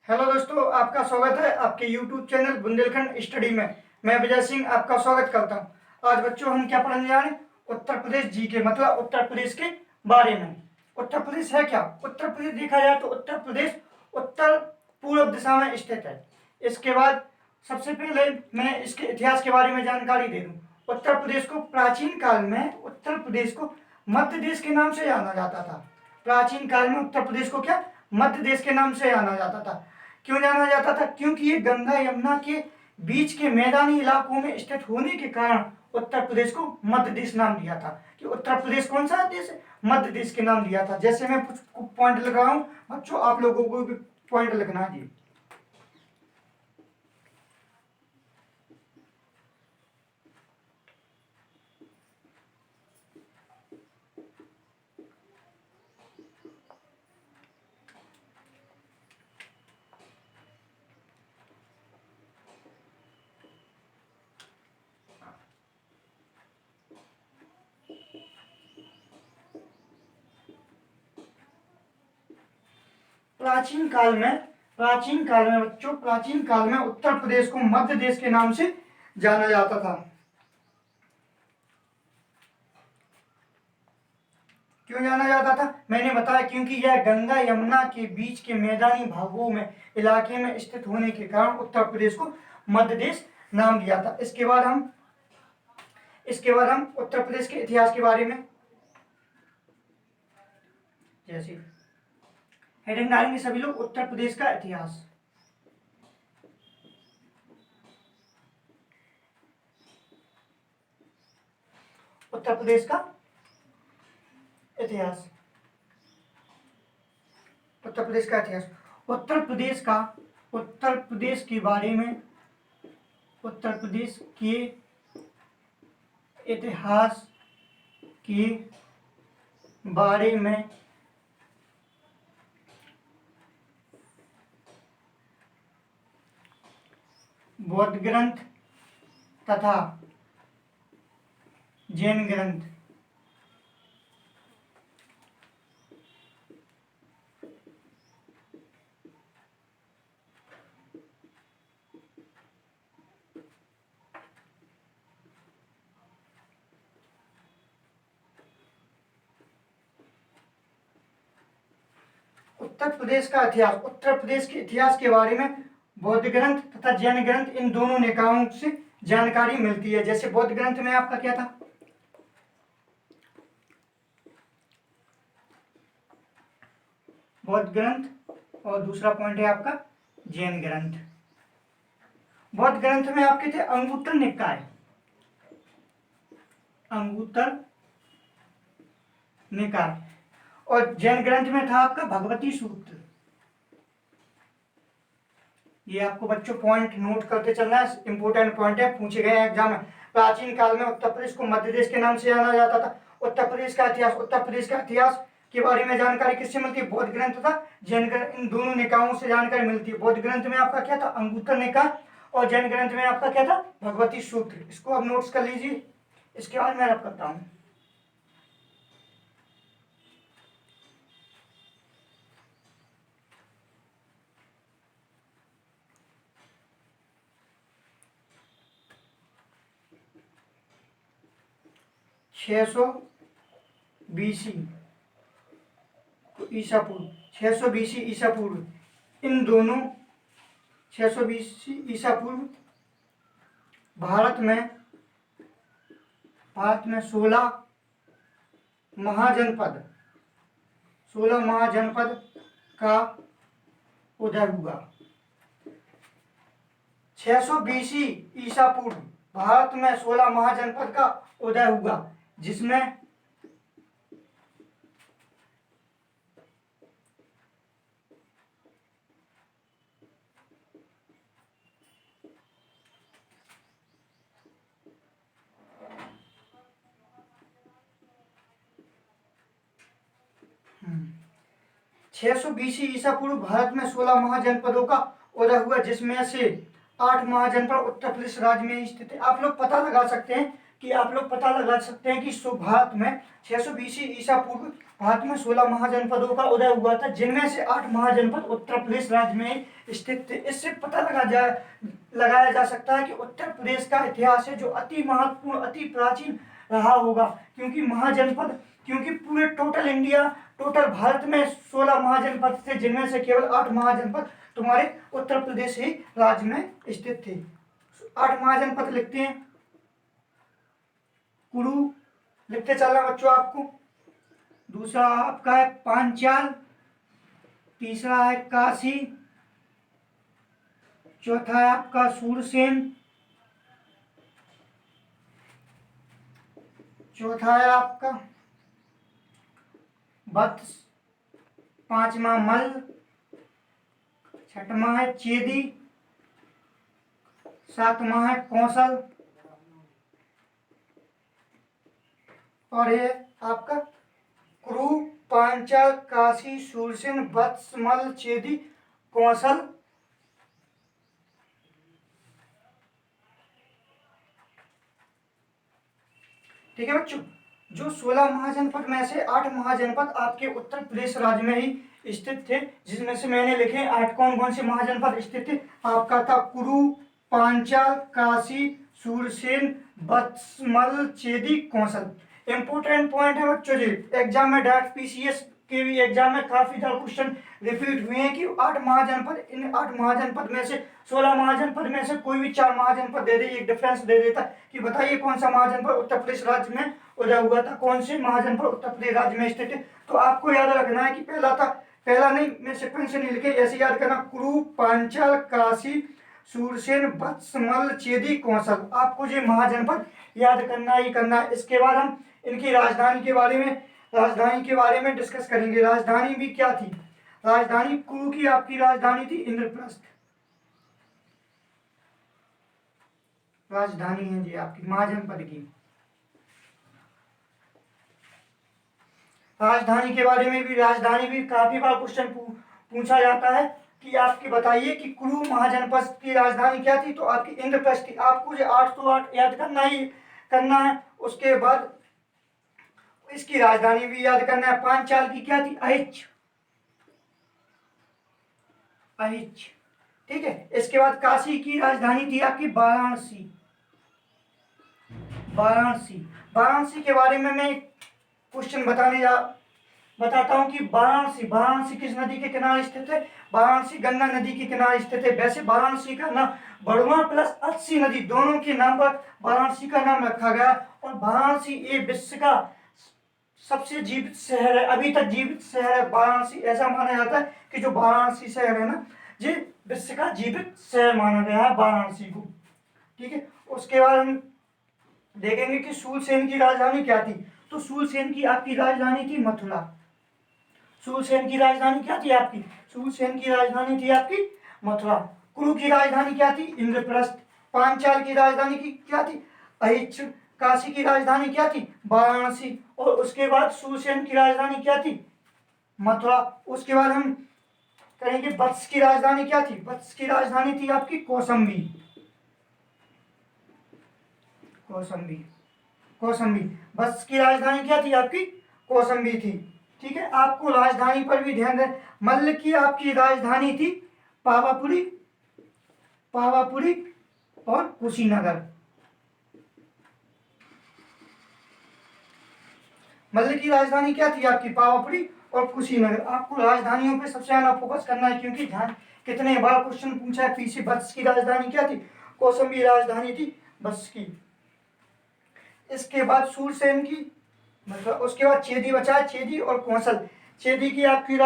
Hello दोस्तों, आपका स्वागत है आपके YouTube चैनल बुंदेलखंड स्टडी में। मैं विजय सिंह आपका स्वागत करता हूं। आज बच्चों हम क्या पढ़ने जा रहे हैं? उत्तर प्रदेश जी के मतलब उत्तर प्रदेश के बारे में। उत्तर प्रदेश है क्या? उत्तर प्रदेश देखा जाए तो उत्तर प्रदेश उत्तर पूर्व दिशा में स्थित है। इसके बाद सबसे पहले मैं इसके इतिहास के बारे में जानकारी दे दूं। उत्तर प्रदेश को प्राचीन काल में उत्तर प्रदेश को मध्य देश के नाम से जाना जाता था। प्राचीन काल में उत्तर प्रदेश को क्या मध्य देश के नाम से जाना जाता था। क्यों जाना जाता था? क्योंकि ये गंगा यमुना के बीच के मैदानी इलाकों में स्थित होने के कारण उत्तर प्रदेश को मध्य देश नाम दिया था। कि उत्तर प्रदेश कौन सा देश है? मध्य देश के नाम दिया था। जैसे मैं कुछ पॉइंट लिख रहा हूं बच्चों, आप लोगों को भी पॉइंट लिखना है जी। प्राचीन काल में बच्चों, प्राचीन काल में उत्तर प्रदेश को मध्य देश के नाम से जाना जाता था। क्यों जाना जाता था? मैंने बताया क्योंकि यह गंगा यमुना के बीच के मैदानी भागों में इलाके में स्थित होने के कारण उत्तर प्रदेश को मध्य देश नाम दिया था। इसके बाद हम उत्तर प्रदेश के इतिहास के बारे में जैसे हेडिंग डालेंगे सभी लोग, उत्तर प्रदेश का इतिहास। उत्तर प्रदेश का इतिहास। उत्तर प्रदेश का इतिहास। उत्तर प्रदेश के बारे में, उत्तर प्रदेश के इतिहास के बारे में बौद्ध ग्रंथ तथा जैन ग्रंथ उत्तर प्रदेश का इतिहास, उत्तर प्रदेश के इतिहास के बारे में बौद्ध ग्रंथ तथा जैन ग्रंथ, इन दोनों निकायों से जानकारी मिलती है। जैसे बौद्ध ग्रंथ में आपका क्या था? बौद्ध ग्रंथ, और दूसरा पॉइंट है आपका जैन ग्रंथ। बौद्ध ग्रंथ में आपके थे अंगुत्तर निकाय, अंगुत्तर निकाय, और जैन ग्रंथ में था आपका भगवती सूत्र। ये आपको बच्चों पॉइंट नोट करते चलना है, इंपोर्टेंट पॉइंट है, पूछे गए एग्जाम में। प्राचीन काल में उत्तर प्रदेश को मध्य देश के नाम से जाना जाता था। उत्तर प्रदेश का इतिहास, उत्तर प्रदेश का इतिहास के बारे में जानकारी किससे मिलती है? बौद्ध ग्रंथ तथा जैन ग्रंथ, इन दोनों निकायों से जानकारी मिलती है। बौद्ध ग्रंथ में आपका क्या था? अंगुत्तर निकाय, और जैन ग्रंथ में आपका क्या था? भगवती सूत्र। इसको आप नोट्स कर लीजिए। इसके बाद मैं रब करता हूँ। छह सौ बीसी ईसा पूर्व, 600 बीसी ईसा पूर्व, इन दोनों 600 बीसी ईसा पूर्व भारत में 16 महाजनपद, 16 महाजनपद का उदय हुआ। 600 बीसी ईसा पूर्व भारत में 16 महाजनपद का उदय हुआ, जिसमें छह सौ बीसी ईसा पूर्व भारत में 16 महाजनपदों का उदय हुआ, जिसमें से 8 महाजनपद उत्तर प्रदेश राज्य में स्थित है। आप लोग पता लगा सकते हैं कि आप लोग पता लगा सकते हैं कि भारत में 620 ईसा पूर्व भारत में 16 महाजनपदों का उदय हुआ था, जिनमें से 8 महाजनपद उत्तर प्रदेश राज्य में स्थित थे। इससे पता लगाया जा सकता है कि उत्तर प्रदेश का इतिहास है जो अति महत्वपूर्ण, अति प्राचीन रहा होगा, क्योंकि पूरे टोटल भारत में 16 महाजनपद थे, जिनमें से केवल 8 महाजनपद तुम्हारे उत्तर प्रदेश ही राज्य में स्थित थे। 8 महाजनपद लिखते हैं। कुरु लिखते चलना बच्चों आपको। दूसरा आपका है पांचाल, तीसरा है काशी, चौथा है आपका सूरसेन, चौथा है आपका वत्स, पांचवा मल्ल, छठवां है चेदी, सातवां है कौशल और ये आपका कुरु, पांचाल, काशी, सूरसेन, वत्स, मल्ल, चेदी, कौशल। ठीक है बच्चों, जो 16 महाजनपद में से 8 महाजनपद आपके उत्तर प्रदेश राज्य में ही स्थित थे, जिसमें से मैंने लिखे 8 कौन कौन से महाजनपद स्थित थे। आपका था कुरु, पांचाल, काशी, सूरसेन, वत्स, मल्ल, चेदी, कौशल। इंपोर्टेंट पॉइंट है बच्चों जी, एग्जाम में डायरेक्ट पीसीएस के भी एग्जाम में काफी ज्यादा क्वेश्चन रिपीट हुए हैं कि 8 महाजनपद, इन 8 महाजनपद में से 16 महाजनपद में से कोई भी 4 महाजनपद दे दे, एक डिफरेंस दे देता कि बताइए कौन सा महाजनपद उत्तर प्रदेश राज्य में उदय हुआ था, कौन से महाजनपद उत्तर प्रदेश राज्य में स्थित है। तो आपको याद रखना है कि पहला नहीं, मैं सिक्वेंस से नहीं लिखे, ऐसे याद करना, कुरु, पांचाल, काशी, सूरसेन, वत्स, मल्ल, चेदी, कौशल। आपको ये महाजनपद याद करना ही करना है। इसके बाद हम इनकी राजधानी के बारे में डिस्कस करेंगे। राजधानी भी क्या थी? राजधानी कुरु की आपकी राजधानी थी इंद्रप्रस्थ। राजधानी है जी आपकी महाजनपद की। राजधानी के बारे में भी काफी बार क्वेश्चन पूछा जाता है कि आपके बताइए कि कुरु महाजनपद की राजधानी क्या थी, तो आपकी इंद्रप्रस्थ थी। आपको जो 808 याद करना है। उसके बाद इसकी राजधानी भी याद करना है। पांचाल की क्या थी? अहिच। ठीक है। इसके बाद काशी की राजधानी थी आपकी वाराणसी के बारे में मैं क्वेश्चन बताता हूं कि वाराणसी किस नदी के किनारे स्थित है? वाराणसी गंगा नदी के किनारे स्थित है। वैसे वाराणसी का नाम बड़ुआ प्लस अस्सी नदी दोनों के नाम पर वाराणसी का नाम रखा गया। और वाराणसी ये विश्व का सबसे जीवित शहर है, अभी तक जीवित शहर है वाराणसी। ऐसा माना जाता है कि जो वाराणसी शहर है ना, ये विश्व का जीवित शहर माना गया है वाराणसी को। ठीक है। उसके बाद हम देखेंगे कि शूरसेन की राजधानी क्या थी। तो शूरसेन की आपकी राजधानी थी मथुरा। शूरसेन की राजधानी क्या थी आपकी? शूरसेन की राजधानी थी आपकी मथुरा। कुरु की राजधानी क्या थी? इंद्रप्रस्थ। पांचाल की राजधानी की क्या थी? अहिच्छ। काशी की राजधानी क्या थी? वाराणसी। और उसके बाद शूरसेन की राजधानी क्या थी? मथुरा। उसके बाद हम कहेंगे वत्स की राजधानी क्या थी? वत्स की राजधानी थी आपकी कौसंबी। वत्स की राजधानी क्या थी आपकी? कौसंबी थी। ठीक है। आपको राजधानी पर भी ध्यान दें। मल्ल की आपकी राजधानी थी पावापुरी और कुशीनगर। मल्ल की राजधानी क्या थी आपकी? पावापुरी और कुशीनगर। आपको राजधानियों पे सबसे ज्यादा फोकस करना है, क्योंकि ध्यान कितने बार क्वेश्चन पूछा है पीछे। वत्स की राजधानी क्या थी? कौसंबी राजधानी थी वत्स की। इसके बाद शूरसेन की, मतलब उसके बाद चेदी बचा है, चेदी और कौशल। चेदी की आपकी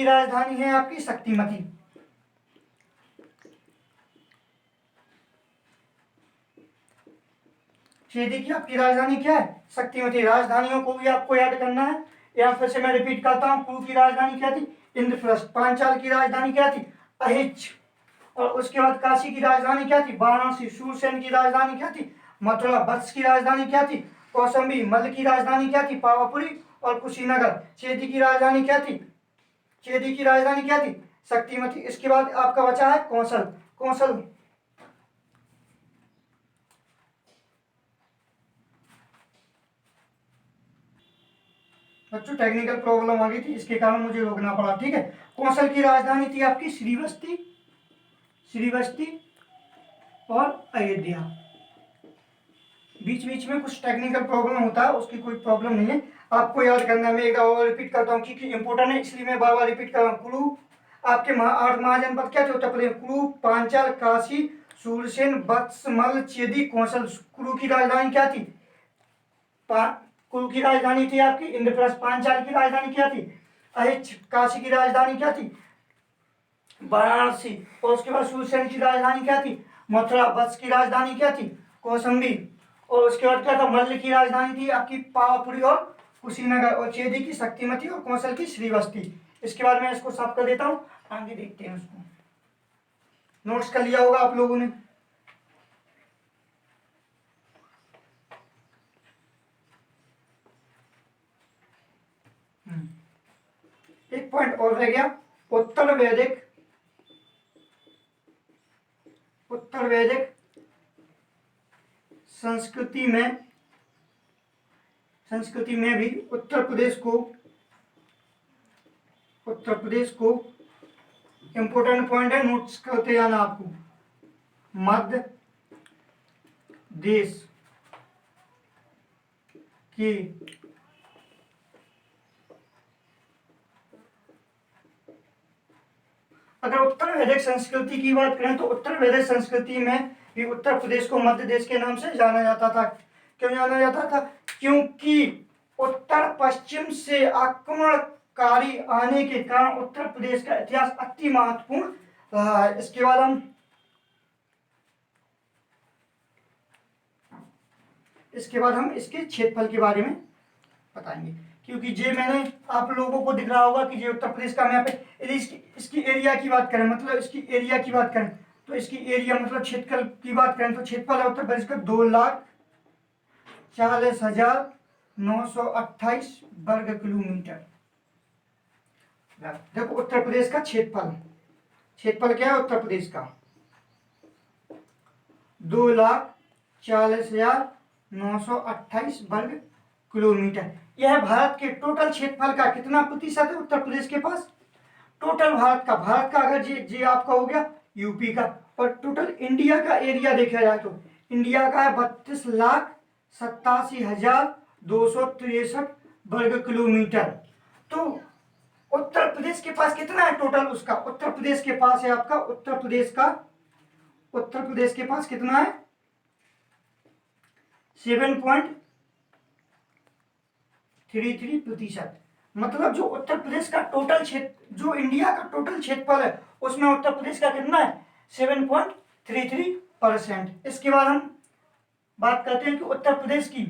राजधानी है आपकी शक्तिमती। चेदी की आपकी राजधानी क्या है? शक्तिमती। राजधानियों को भी आपको याद करना है। यहाँ फिर से मैं रिपीट करता हूँ। कुरु की राजधानी क्या थी? इंद्रप्रस्थ। पांचाल की राजधानी क्या थी? अहिच्छ। और उसके बाद काशी की राजधानी क्या थी? वाराणसी। शूरसेन की राजधानी क्या थी? मथुरा। वत्स की राजधानी क्या थी? कौसंबी। मल्ल की राजधानी क्या थी? पावापुरी और कुशीनगर। चेदी की राजधानी क्या थी? शक्तिमती। इसके बाद आपका बचा है कौशल। बच्चों टेक्निकल प्रॉब्लम आ गई थी, इसके कारण मुझे रोकना पड़ा, ठीक है। कौशल की राजधानी थी आपकी श्रीवस्ती, श्रीवस्ती और अयोध्या। बीच बीच में कुछ टेक्निकल प्रॉब्लम होता है, उसकी कोई प्रॉब्लम नहीं है, आपको याद करना है। मैं एक बार रिपीट करता हूँ क्योंकि इंपॉर्टेंट है, इसलिए मैं बार बार रिपीट कर रहा हूँ। कुरु आपके 8 महाजनपद क्या थे उत्तर प्रदेश? कुरु, पांचाल, काशी, सूरसेन, बत्समल, चेदी, कौशल। कुरु की राजधानी क्या थी? कुरु की राजधानी थी आपकी इंद्रप्रस्थ। पांचाल की राजधानी क्या थी? अहिच। काशी की राजधानी क्या थी? वाराणसी। और उसके बाद सूरसेन की राजधानी क्या थी? मथुरा। वत्स की राजधानी क्या थी? कौसंबी। और उसके बाद क्या था? मल्ल की राजधानी थी आपकी पावापुरी और कुशीनगर। और चेदी की शक्तिमती और कौशल की श्रीवस्ती। इसके बाद मैं इसको साफ कर देता हूँ, आगे देखते हैं उसको। नोट्स कर लिया होगा आप लोगों ने। एक पॉइंट और रह गया, उत्तर वैदिक, उत्तर वैदिक संस्कृति में भी उत्तर प्रदेश को इंपोर्टेंट पॉइंट है, नोट्स करते जाना आपको। मध्य देश की अगर उत्तर वैदिक संस्कृति की बात करें तो उत्तर वैदिक संस्कृति में भी उत्तर प्रदेश को मध्य देश के नाम से जाना जाता था। क्यों जाना जाता था? क्योंकि उत्तर पश्चिम से आक्रमणकारी आने के कारण उत्तर प्रदेश का इतिहास अति महत्वपूर्ण रहा है। इसके बाद हम इसके क्षेत्रफल के बारे में बताएंगे, क्योंकि ये मैंने आप लोगों को दिख रहा होगा कि ये उत्तर प्रदेश का मैप है। यदि इसकी एरिया की बात करें, मतलब इसकी एरिया की बात करें तो इसकी एरिया मतलब क्षेत्रफल की बात करें तो क्षेत्रफल है उत्तर प्रदेश का 2,40,928 वर्ग किलोमीटर। देखो उत्तर प्रदेश का क्षेत्रफल क्या है उत्तर प्रदेश का? 2,40,928 वर्ग किलोमीटर। यह भारत के टोटल क्षेत्रफल का कितना प्रतिशत है उत्तर प्रदेश के पास? टोटल भारत का अगर जी आपका हो गया यूपी का। और टोटल इंडिया का एरिया देखा जाए तो इंडिया का है 32,87,263 वर्ग किलोमीटर। तो उत्तर प्रदेश के पास कितना है टोटल उसका? उत्तर प्रदेश के पास है आपका, उत्तर प्रदेश के पास कितना है? 7.33%। मतलब जो उत्तर प्रदेश का टोटल क्षेत्र, जो इंडिया का टोटल क्षेत्रफल है उसमें उत्तर प्रदेश का कितना है? 7.33%। इसके बाद हम बात करते हैं कि उत्तर प्रदेश की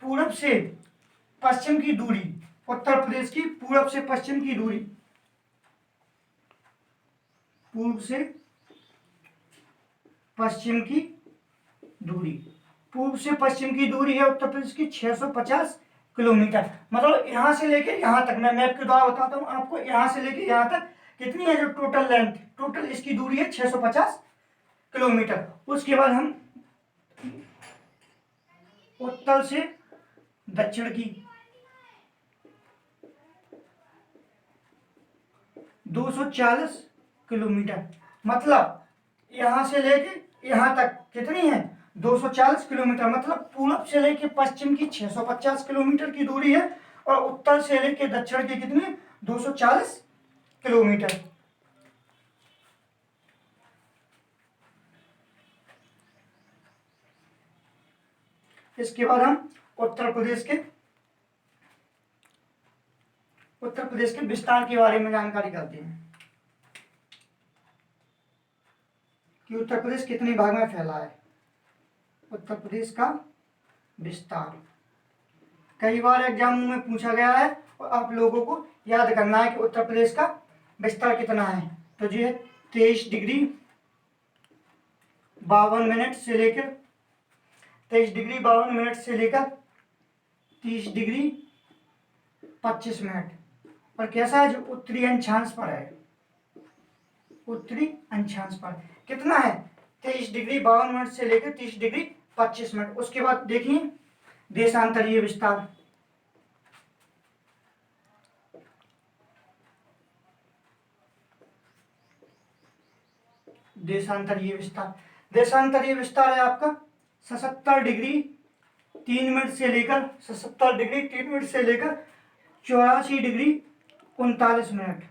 पूरब से पश्चिम की दूरी, उत्तर प्रदेश की पूरब से पश्चिम की दूरी, पूर्व से पश्चिम की दूरी, पूर्व से पश्चिम की दूरी है उत्तर प्रदेश की 650 किलोमीटर। मतलब यहां से लेके यहां तक, मैं मैप के द्वारा बताता हूं आपको, यहां से लेके यहां तक कितनी है जो टोटल लेंथ, टोटल इसकी दूरी है 650 किलोमीटर। उसके बाद हम उत्तर से दक्षिण की 240 किलोमीटर, मतलब यहां से लेके यहां तक कितनी है? 240 किलोमीटर। मतलब पूरब से लेके पश्चिम की 650 किलोमीटर की दूरी है और उत्तर से लेके दक्षिण की कितनी है? 240 किलोमीटर। इसके बाद हम उत्तर प्रदेश के विस्तार के बारे में जानकारी करते हैं कि उत्तर प्रदेश कितने भाग में फैला है। उत्तर प्रदेश का विस्तार कई बार एग्जामों में पूछा गया है और आप लोगों को याद करना है कि उत्तर प्रदेश का विस्तार कितना है। तो ये 23 डिग्री 52 मिनट से लेकर 23 डिग्री 52 मिनट से लेकर 30 डिग्री 25 मिनट। और कैसा है? जो उत्तरी अक्षांश पर है, उत्तरी अक्षांश पर कितना है? 23 डिग्री 52 मिनट से लेकर 30 डिग्री 25 मिनट। उसके बाद देखिए देशांतरीय विस्तार, देशांतरीय विस्तार। देशांतरीय विस्तार है आपका 77 डिग्री 3 मिनट से लेकर 77 डिग्री 3 मिनट से लेकर 84 डिग्री 39 मिनट।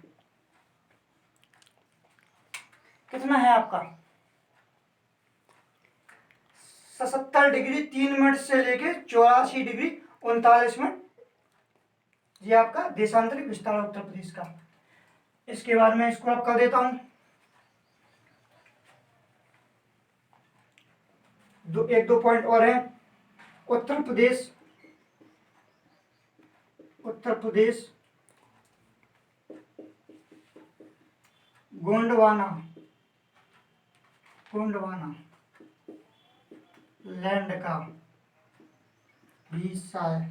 कितना है आपका 77 डिग्री 3 मिनट से लेकर 84 डिग्री 39 मिनट। ये आपका देशांतरिक विस्तार उत्तर प्रदेश का। इसके बाद मैं इसको अब कर देता हूं एक दो पॉइंट और है। उत्तर प्रदेश गोंडवाना लैंड का भी हिस्सा है।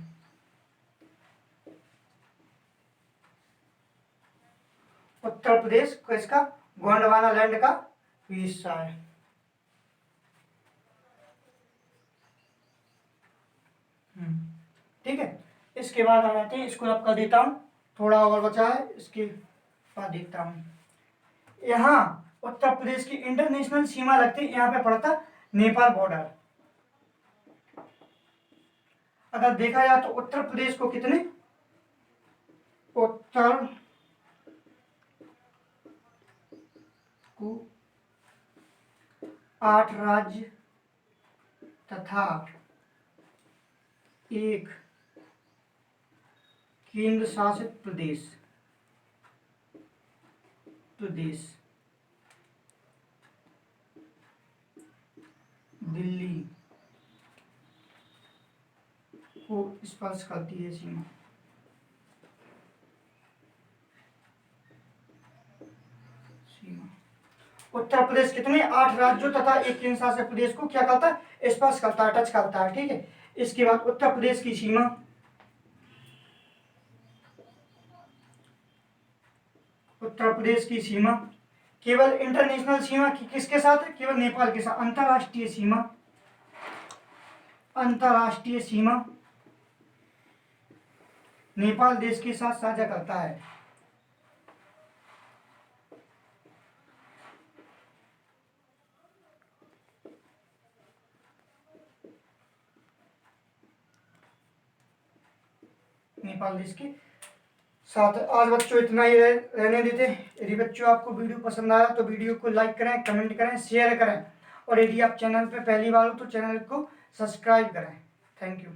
उत्तर प्रदेश को इसका गोंडवाना लैंड का भी हिस्सा है। ठीक है, इसके बाद आ जाते हैं, इसको अब कर देता हूं, थोड़ा और बचा है, इसके बाद देखता हूं। यहाँ उत्तर प्रदेश की इंटरनेशनल सीमा लगती है, यहाँ पे पड़ता नेपाल बॉर्डर। अगर देखा जाए तो उत्तर प्रदेश को कितने उत्तर को 8 राज्य तथा एक केंद्र शासित प्रदेश दिल्ली को स्पर्श करती है सीमा। उत्तर प्रदेश कितने 8 राज्यों तथा एक केंद्र शासित प्रदेश को क्या करता है, स्पर्श करता है, टच करता है। ठीक है, इसके बाद उत्तर प्रदेश की सीमा केवल इंटरनेशनल सीमा किसके साथ है, केवल नेपाल के साथ। अंतरराष्ट्रीय सीमा नेपाल देश के साथ साझा करता है। नेपाल देश के साथ। आज बच्चों इतना ही रहने देते। यदि बच्चों आपको वीडियो पसंद आया तो वीडियो को लाइक करें, कमेंट करें, शेयर करें, और यदि आप चैनल पर पहली बार हो तो चैनल को सब्सक्राइब करें। Thank you.